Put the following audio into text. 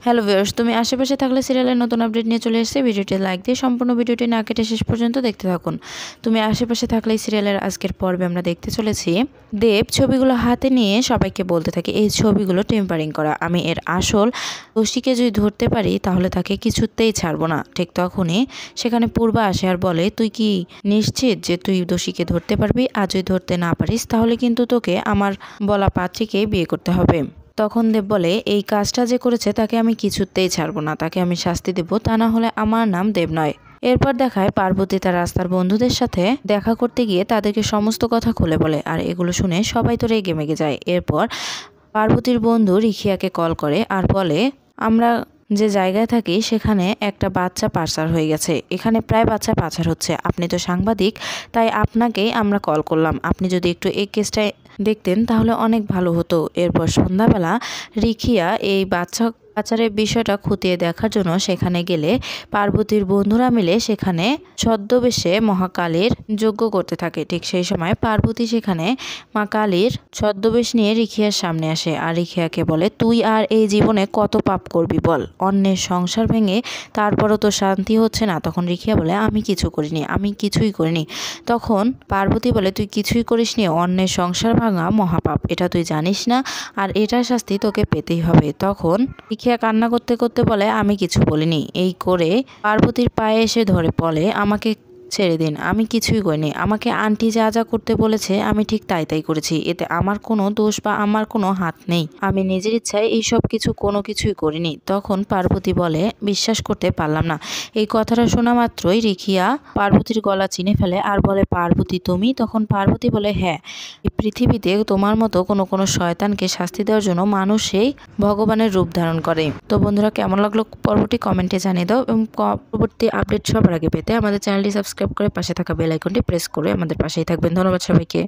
Hello viewers, তুমি আশেপাশে থাকলে সিরিয়ালের নতুন আপডেট নিয়ে চলে এসেছে। ভিডিওটি লাইক দিয়ে সম্পূর্ণ ভিডিওটি না কেটে শেষ পর্যন্ত দেখতে থাকুন। তুমি আশেপাশে থাকলে সিরিয়ালের আজকের পর্বে আমরা দেখতে চলেছি দেব ছবিগুলো হাতে নিয়ে সবাইকে বলতে থাকে এই ছবিগুলো টেম্পারিং করা। আমি এর আসল দোষীকে যদি ধরতে পারি তাহলে তাকে কিছুতেই ছাড়বো না। ঠিক তখনই সেখানে পূর্বা আসে আর বলে, তুই কি নিশ্চিত যে তুই দোষীকে ধরতে পারবি? আর যদি ধরতে না পারিস তাহলে কিন্তু তোকে আমার বলা পাত্রীকে বিয়ে করতে হবে। তখন দেব বলে, এই কাজটা যে করেছে তাকে আমি কিছুতেই ছাড়বো না, তাকে আমি শাস্তি দেব, তা না হলে আমার নাম দেব নয়। এরপর দেখায় পার্বতী তার রাস্তার বন্ধুদের সাথে দেখা করতে গিয়ে তাদেরকে সমস্ত কথা খুলে বলে, আর এগুলো শুনে সবাই তো রেগে মেগে যায়। এরপর পার্বতীর বন্ধু রিখিয়াকে কল করে আর বলে, আমরা যে জায়গায় থাকি সেখানে একটা বাচ্চা পাচার হয়ে গেছে, এখানে প্রায় বাচ্চা পাচার হচ্ছে। আপনি তো সাংবাদিক, তাই আপনাকেই আমরা কল করলাম। আপনি যদি একটু এই কেসটা দেখতেন তাহলে অনেক ভালো হতো। এরপর সন্ধ্যাবেলা রিখিয়া এই বাচ্চা পাচারের বিষয়টা খতিয়ে দেখার জন্য সেখানে গেলে পার্বতীর বন্ধুরা মিলে সেখানে ছদ্মবেশে মহাকালীর যজ্ঞ করতে থাকে। ঠিক সেই সময় পার্বতী সেখানে মা কালীর ছদ্মবেশ নিয়ে রিখিয়ার সামনে আসে আর রিখিয়াকে বলে, তুই আর এই জীবনে কত পাপ করবি বল? অন্যের সংসার ভেঙে তারপরও তো শান্তি হচ্ছে না। তখন রিখিয়া বলে, আমি কিছু করিনি, আমি কিছুই করিনি। তখন পার্বতী বলে, তুই কিছুই করিসনি? অন্যের সংসার ভাঙা মহাপাপ, এটা তুই জানিস না? আর এটার শাস্তি তোকে পেতেই হবে। তখন রিখিয়া কান্না করতে করতে বলে, আমি কিছু বলিনি। এই করে পার্বতীর পায়ে এসে ধরে বলে, আমাকে ছেড়ে দিন, আমি কিছুই করিনি। আমাকে আন্টি যা যা করতে বলেছে আমি ঠিক তাই তাই করেছি, এতে আমার কোনো দোষ বা আমার কোনো হাত নেই। আমি নিজের ইচ্ছায় এই সব কিছু কোনো কিছুই করিনি। তখন পার্বতী বলে, বিশ্বাস করতে পারলাম না। এই কথাটা শোনা মাত্রই রিখিয়া পার্বতীর গলা চিনে ফেলে আর বলে, পার্বতী তুমি? তখন পার্বতী বলে, হ্যাঁ, এই পৃথিবীতে তোমার মতো কোনো শয়তানকে শাস্তি দেওয়ার জন্য মানুষই ভগবানের রূপ ধারণ করে। তো বন্ধুরা, কেমন লাগলো পর্বটি কমেন্টে জানিয়ে দাও এবং পরবর্তী আপডেট সবার আগে পেতে আমাদের চ্যানেলটি সাবস্ক্রাইব করে পাশে থাকা বেল আইকনটি প্রেস করে আমাদের পাশেই থাকবেন। ধন্যবাদ সবাইকে।